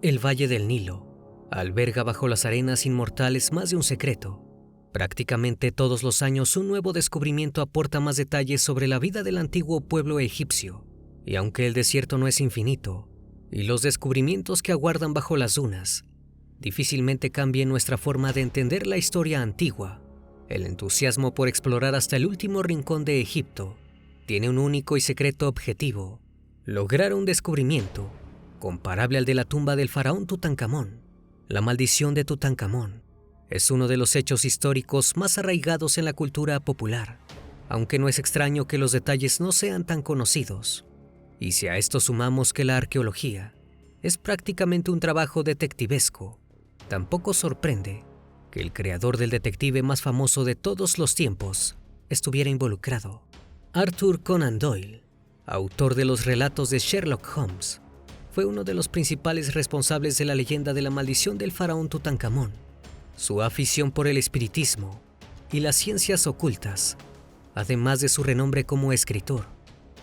El Valle del Nilo alberga bajo las arenas inmortales más de un secreto. Prácticamente todos los años un nuevo descubrimiento aporta más detalles sobre la vida del antiguo pueblo egipcio. Y aunque el desierto no es infinito, y los descubrimientos que aguardan bajo las dunas difícilmente cambien nuestra forma de entender la historia antigua, el entusiasmo por explorar hasta el último rincón de Egipto tiene un único y secreto objetivo: lograr un descubrimiento comparable al de la tumba del faraón Tutankamón. La maldición de Tutankamón es uno de los hechos históricos más arraigados en la cultura popular, aunque no es extraño que los detalles no sean tan conocidos. Y si a esto sumamos que la arqueología es prácticamente un trabajo detectivesco, tampoco sorprende que el creador del detective más famoso de todos los tiempos estuviera involucrado. Arthur Conan Doyle, autor de los relatos de Sherlock Holmes, fue uno de los principales responsables de la leyenda de la maldición del faraón Tutankamón. Su afición por el espiritismo y las ciencias ocultas, además de su renombre como escritor,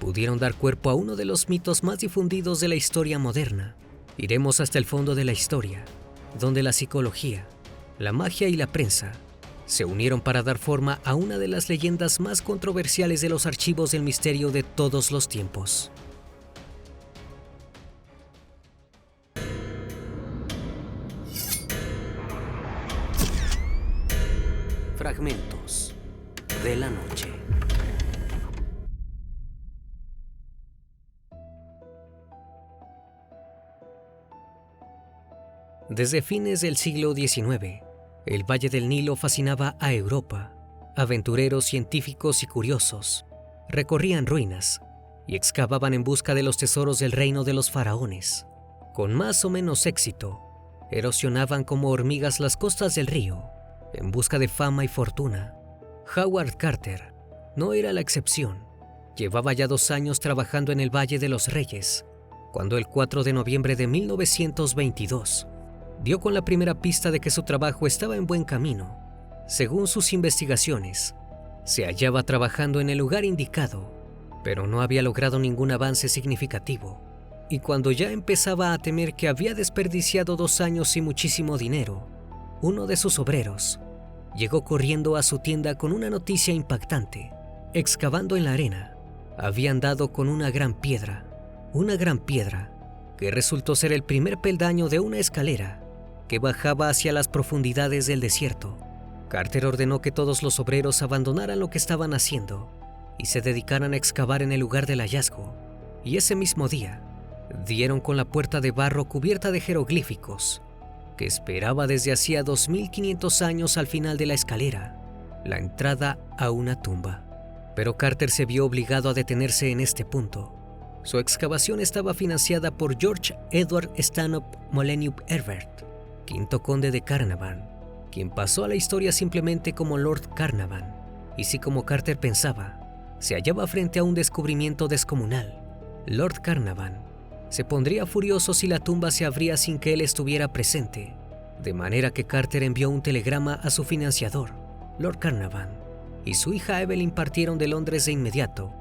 pudieron dar cuerpo a uno de los mitos más difundidos de la historia moderna. Iremos hasta el fondo de la historia, donde la psicología, la magia y la prensa se unieron para dar forma a una de las leyendas más controversiales de los archivos del misterio de todos los tiempos. Fragmentos de la noche. Desde fines del siglo XIX, el Valle del Nilo fascinaba a Europa. Aventureros, científicos y curiosos recorrían ruinas y excavaban en busca de los tesoros del reino de los faraones. Con más o menos éxito, erosionaban como hormigas las costas del río en busca de fama y fortuna. Howard Carter no era la excepción. Llevaba ya 2 años trabajando en el Valle de los Reyes, cuando el 4 de noviembre de 1922 dio con la primera pista de que su trabajo estaba en buen camino. Según sus investigaciones, se hallaba trabajando en el lugar indicado, pero no había logrado ningún avance significativo. Y cuando ya empezaba a temer que había desperdiciado 2 años y muchísimo dinero, uno de sus obreros llegó corriendo a su tienda con una noticia impactante. Excavando en la arena, habían dado con una gran piedra que resultó ser el primer peldaño de una escalera que bajaba hacia las profundidades del desierto. Carter ordenó que todos los obreros abandonaran lo que estaban haciendo y se dedicaran a excavar en el lugar del hallazgo. Y ese mismo día, dieron con la puerta de barro cubierta de jeroglíficos que esperaba desde hacía 2500 años al final de la escalera, la entrada a una tumba. Pero Carter se vio obligado a detenerse en este punto. Su excavación estaba financiada por George Edward Stanhope Molyneux Herbert, quinto conde de Carnarvon, quien pasó a la historia simplemente como Lord Carnarvon. Y si, como Carter pensaba, se hallaba frente a un descubrimiento descomunal, Lord Carnarvon se pondría furioso si la tumba se abría sin que él estuviera presente, de manera que Carter envió un telegrama a su financiador, Lord Carnarvon, y su hija Evelyn partieron de Londres de inmediato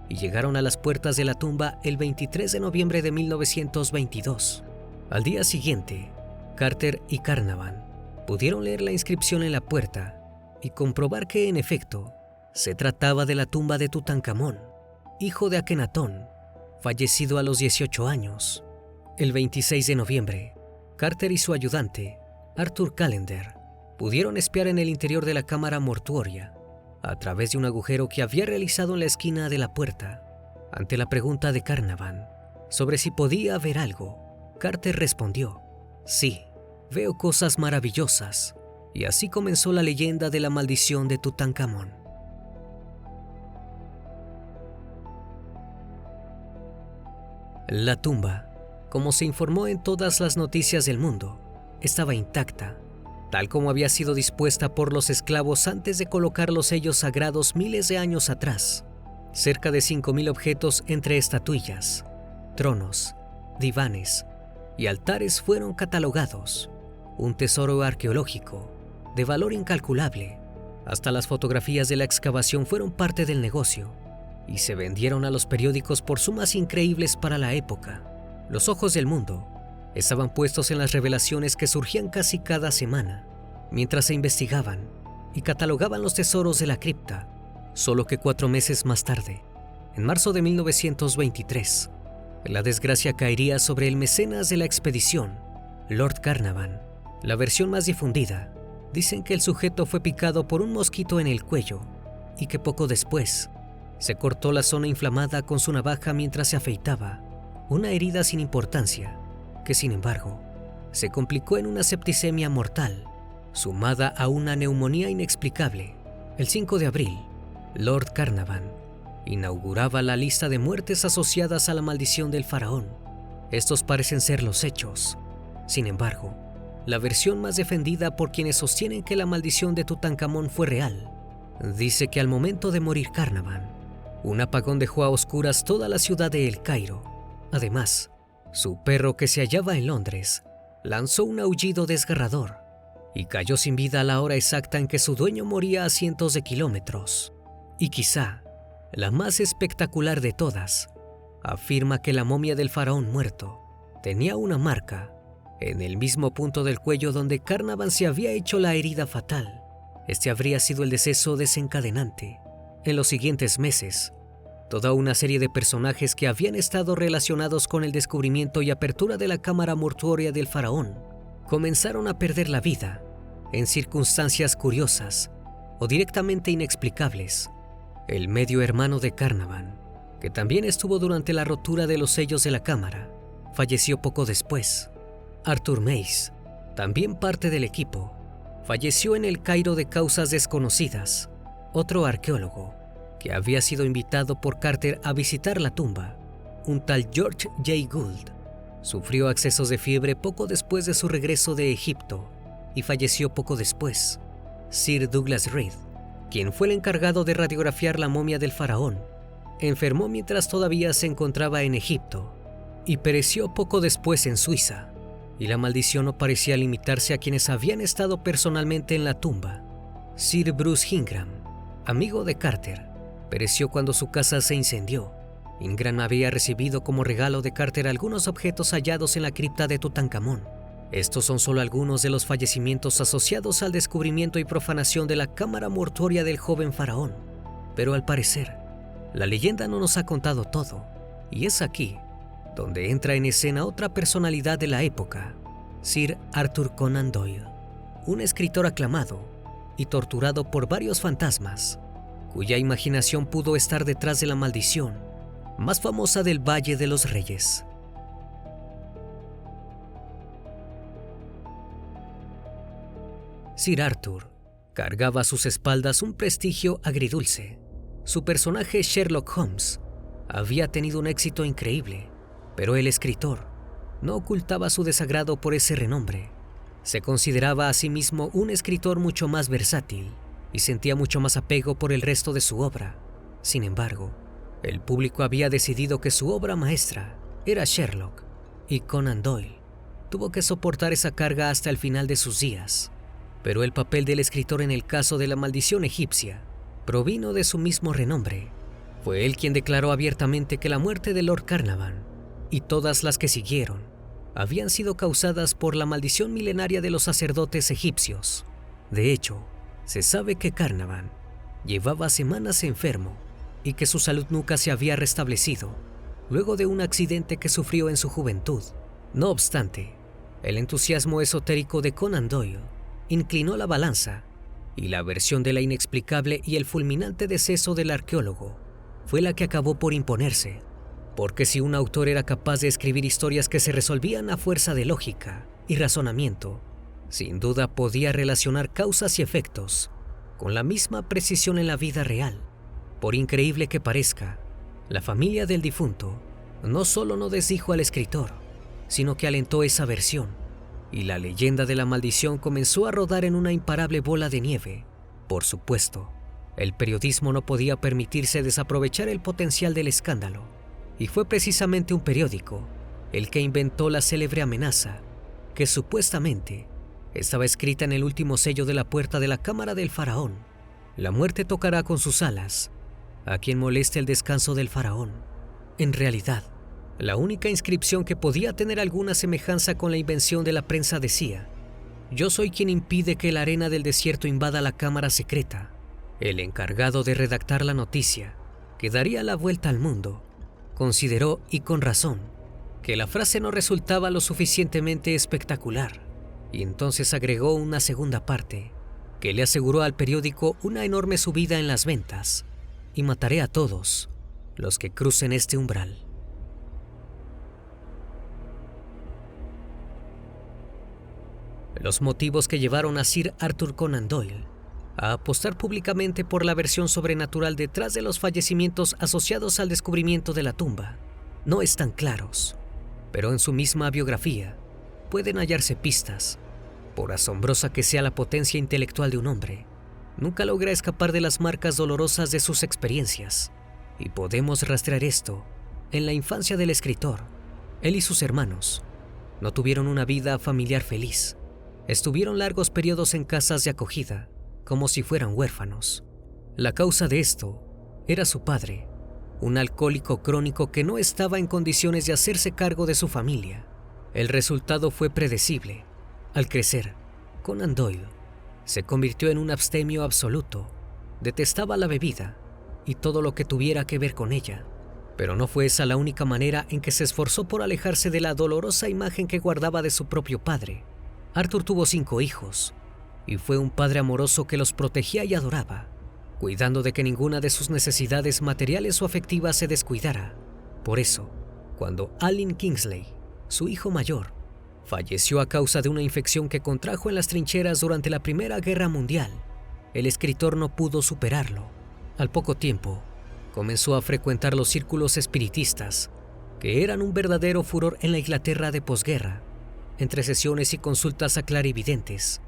y llegaron a las puertas de la tumba el 23 de noviembre de 1922. Al día siguiente, Carter y Carnarvon pudieron leer la inscripción en la puerta y comprobar que, en efecto, se trataba de la tumba de Tutankamón, hijo de Akenatón, fallecido a los 18 años. El 26 de noviembre, Carter y su ayudante, Arthur Callender, pudieron espiar en el interior de la cámara mortuoria a través de un agujero que había realizado en la esquina de la puerta. Ante la pregunta de Carnarvon sobre si podía ver algo, Carter respondió: «Sí, veo cosas maravillosas». Y así comenzó la leyenda de la maldición de Tutankamón. La tumba, como se informó en todas las noticias del mundo, estaba intacta, tal como había sido dispuesta por los esclavos antes de colocar los sellos sagrados miles de años atrás. Cerca de 5,000 objetos entre estatuillas, tronos, divanes y altares fueron catalogados. Un tesoro arqueológico de valor incalculable. Hasta las fotografías de la excavación fueron parte del negocio y se vendieron a los periódicos por sumas increíbles para la época. Los ojos del mundo estaban puestos en las revelaciones que surgían casi cada semana, mientras se investigaban y catalogaban los tesoros de la cripta. Solo que 4 meses más tarde, en marzo de 1923, la desgracia caería sobre el mecenas de la expedición, Lord Carnarvon. La versión más difundida dicen que el sujeto fue picado por un mosquito en el cuello y que poco después se cortó la zona inflamada con su navaja mientras se afeitaba, una herida sin importancia que, sin embargo, se complicó en una septicemia mortal, sumada a una neumonía inexplicable. El 5 de abril, Lord Carnarvon inauguraba la lista de muertes asociadas a la maldición del faraón. Estos parecen ser los hechos. Sin embargo, la versión más defendida por quienes sostienen que la maldición de Tutankamón fue real dice que al momento de morir Carnarvon, un apagón dejó a oscuras toda la ciudad de El Cairo. Además, su perro, que se hallaba en Londres, lanzó un aullido desgarrador y cayó sin vida a la hora exacta en que su dueño moría a cientos de kilómetros. Y quizá la más espectacular de todas, afirma que la momia del faraón muerto tenía una marca en el mismo punto del cuello donde Carnarvon se había hecho la herida fatal. Este habría sido el deceso desencadenante. En los siguientes meses, toda una serie de personajes que habían estado relacionados con el descubrimiento y apertura de la cámara mortuoria del faraón comenzaron a perder la vida en circunstancias curiosas o directamente inexplicables. El medio hermano de Carnarvon, que también estuvo durante la rotura de los sellos de la cámara, falleció poco después. Arthur Mace, también parte del equipo, falleció en El Cairo de causas desconocidas. Otro arqueólogo, que había sido invitado por Carter a visitar la tumba, un tal George J. Gould, sufrió accesos de fiebre poco después de su regreso de Egipto y falleció poco después. Sir Douglas Reed, quien fue el encargado de radiografiar la momia del faraón, enfermó mientras todavía se encontraba en Egipto y pereció poco después en Suiza. Y la maldición no parecía limitarse a quienes habían estado personalmente en la tumba. Sir Bruce Ingram, amigo de Carter, pereció cuando su casa se incendió. Ingram había recibido como regalo de Carter algunos objetos hallados en la cripta de Tutankamón. Estos son solo algunos de los fallecimientos asociados al descubrimiento y profanación de la cámara mortuoria del joven faraón. Pero al parecer, la leyenda no nos ha contado todo, y es aquí donde entra en escena otra personalidad de la época, Sir Arthur Conan Doyle, un escritor aclamado y torturado por varios fantasmas, cuya imaginación pudo estar detrás de la maldición más famosa del Valle de los Reyes. Sir Arthur cargaba a sus espaldas un prestigio agridulce. Su personaje Sherlock Holmes había tenido un éxito increíble, pero el escritor no ocultaba su desagrado por ese renombre. Se consideraba a sí mismo un escritor mucho más versátil y sentía mucho más apego por el resto de su obra. Sin embargo, el público había decidido que su obra maestra era Sherlock, y Conan Doyle tuvo que soportar esa carga hasta el final de sus días. Pero el papel del escritor en el caso de la maldición egipcia provino de su mismo renombre. Fue él quien declaró abiertamente que la muerte de Lord Carnarvon y todas las que siguieron habían sido causadas por la maldición milenaria de los sacerdotes egipcios. De hecho, se sabe que Carnarvon llevaba semanas enfermo y que su salud nunca se había restablecido luego de un accidente que sufrió en su juventud. No obstante, el entusiasmo esotérico de Conan Doyle inclinó la balanza, y la versión de la inexplicable y el fulminante deceso del arqueólogo fue la que acabó por imponerse. Porque si un autor era capaz de escribir historias que se resolvían a fuerza de lógica y razonamiento, sin duda podía relacionar causas y efectos con la misma precisión en la vida real. Por increíble que parezca, la familia del difunto no solo no desdijo al escritor, sino que alentó esa versión, y la leyenda de la maldición comenzó a rodar en una imparable bola de nieve. Por supuesto, el periodismo no podía permitirse desaprovechar el potencial del escándalo, y fue precisamente un periódico el que inventó la célebre amenaza, que supuestamente estaba escrita en el último sello de la puerta de la cámara del faraón: la muerte tocará con sus alas a quien moleste el descanso del faraón. En realidad, La única inscripción que podía tener alguna semejanza con la invención de la prensa decía: «Yo soy quien impide que la arena del desierto invada la cámara secreta». El encargado de redactar la noticia, que daría la vuelta al mundo, consideró, y con razón, que la frase no resultaba lo suficientemente espectacular, y entonces agregó una segunda parte, que le aseguró al periódico una enorme subida en las ventas: «Y mataré a todos los que crucen este umbral». Los motivos que llevaron a Sir Arthur Conan Doyle a apostar públicamente por la versión sobrenatural detrás de los fallecimientos asociados al descubrimiento de la tumba no están claros, pero en su misma biografía pueden hallarse pistas. Por asombrosa que sea la potencia intelectual de un hombre, nunca logra escapar de las marcas dolorosas de sus experiencias, y podemos rastrear esto en la infancia del escritor. Él y sus hermanos no tuvieron una vida familiar feliz. Estuvieron largos periodos en casas de acogida, como si fueran huérfanos. La causa de esto era su padre, un alcohólico crónico que no estaba en condiciones de hacerse cargo de su familia. El resultado fue predecible. Al crecer, Conan Doyle se convirtió en un abstemio absoluto. Detestaba la bebida y todo lo que tuviera que ver con ella, pero no fue esa la única manera en que se esforzó por alejarse de la dolorosa imagen que guardaba de su propio padre. Arthur tuvo 5 hijos y fue un padre amoroso que los protegía y adoraba, cuidando de que ninguna de sus necesidades materiales o afectivas se descuidara. Por eso, cuando Allen Kingsley, su hijo mayor, falleció a causa de una infección que contrajo en las trincheras durante la Primera Guerra Mundial, el escritor no pudo superarlo. Al poco tiempo, comenzó a frecuentar los círculos espiritistas, que eran un verdadero furor en la Inglaterra de posguerra. Entre sesiones y consultas a clarividentes,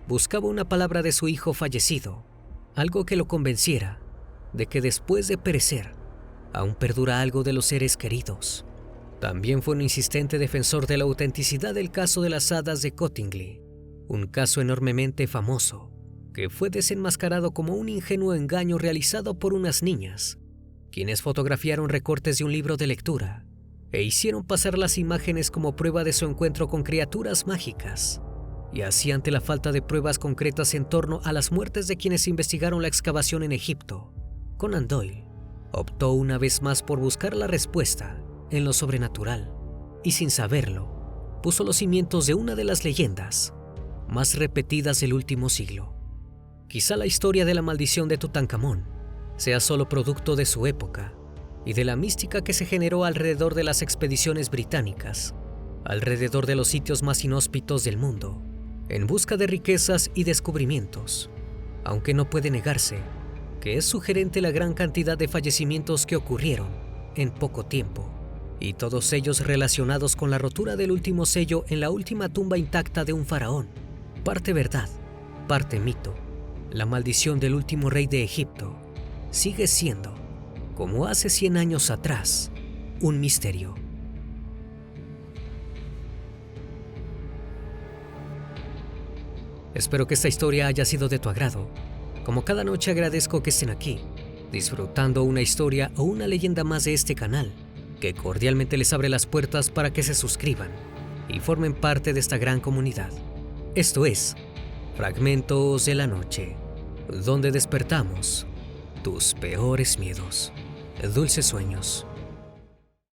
buscaba una palabra de su hijo fallecido, algo que lo convenciera de que después de perecer, aún perdura algo de los seres queridos. También fue un insistente defensor de la autenticidad del caso de las hadas de Cottingley, un caso enormemente famoso, que fue desenmascarado como un ingenuo engaño realizado por unas niñas, quienes fotografiaron recortes de un libro de lectura e hicieron pasar las imágenes como prueba de su encuentro con criaturas mágicas. Y así, ante la falta de pruebas concretas en torno a las muertes de quienes investigaron la excavación en Egipto, Conan Doyle optó una vez más por buscar la respuesta en lo sobrenatural, y sin saberlo, puso los cimientos de una de las leyendas más repetidas del último siglo. Quizá la historia de la maldición de Tutankamón sea solo producto de su época y de la mística que se generó alrededor de las expediciones británicas, alrededor de los sitios más inhóspitos del mundo, en busca de riquezas y descubrimientos, aunque no puede negarse que es sugerente la gran cantidad de fallecimientos que ocurrieron en poco tiempo, y todos ellos relacionados con la rotura del último sello en la última tumba intacta de un faraón. Parte verdad, parte mito. La maldición del último rey de Egipto sigue siendo, como hace 100 años atrás, un misterio. Espero que esta historia haya sido de tu agrado. Como cada noche, agradezco que estén aquí, disfrutando una historia o una leyenda más de este canal, que cordialmente les abre las puertas para que se suscriban y formen parte de esta gran comunidad. Esto es Fragmentos de la Noche, donde despertamos tus peores miedos. Dulces sueños.